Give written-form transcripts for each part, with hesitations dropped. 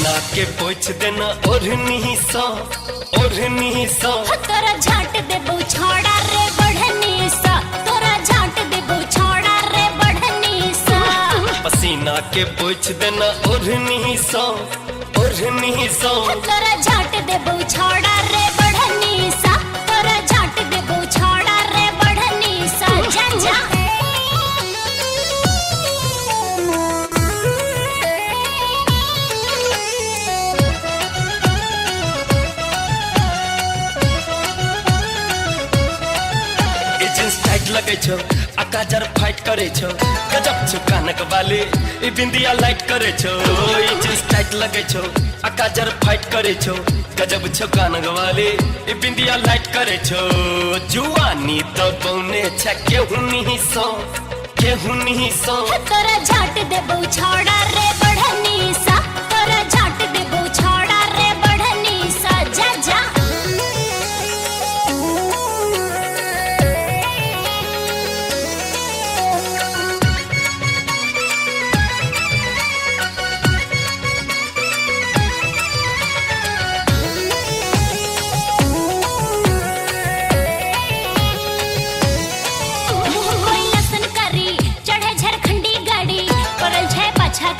पसीना के पोछ देना ओढ़नी सा तोरा झाट देबो छोड़ा रे बढ़नी सा तोरा झाट देबो छोड़ा रे बढ़नी सा पसीना के पोछ देना ओढ़नी सा तोरा झाट देबो छोड़ा रे बढ़नी सा तोरा झाट देबो छोड़ा रे बढ़नी सा जा जा लगे छो अकाजर फाइट करे छो गजब छो कानक वाले ई बिंदिया लाइट करे छो ई जींस टाइट लगे छो अकाजर फाइट करे छो गजब छो कानक वाले ई बिंदिया लाइट करे छो जुआनी तो बौने छ केहुनी सो तोरा झाट देबो छोड़ा रे बढ़नी सा तोरा झाट देबो छोड़ा रे बढ़नी सा जा जा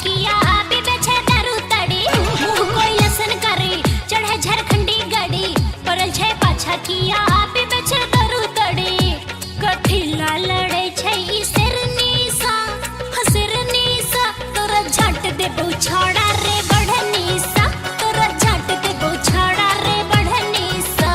किया पीबे छे दारू तड़ी मुंह कोई लसन करे चढ़े झारखंडी गाड़ी परल छे पाछा किया पीबे छे दारू तड़ी कठिला लड़े छे ई सिरनी सा तोरा झट देबो छोड़ा रे बढ़नी सा तोरा झट देबो छोड़ा रे बढ़नी सा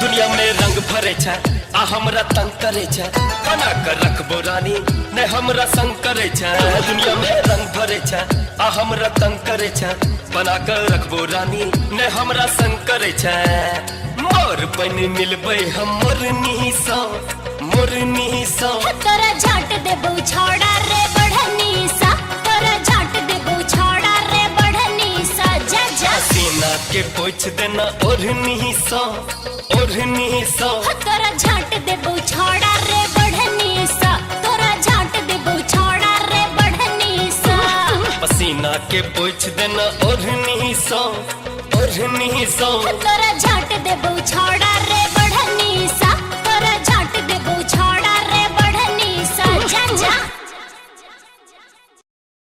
दुनिया में रंग भरे छ आ हमरा तंग करे छ बना कर रखबो रानी ने हमरा संग करे छ दुनिया में रंग भरे छ आ हमरा तंग करे छ बना कर रखबो रानी ने हमरा संग करे छ मोर बन मिलबै हम मोरनी सा तोरा झाट देबो छोड़ा रे बढ़नी सा तोरा झाट देबो छोड़ा रे बढ़नी सा जा जा पसीना के पोछ देना ओढ़नी सा तोरा झाट देबो छोड़ा रे बढ़नी सा तोरा झाट देबो छोड़ा रे बढ़नी सा पसीना के पोछ देना ओढ़नी सा तोरा झाट देबो छोड़ा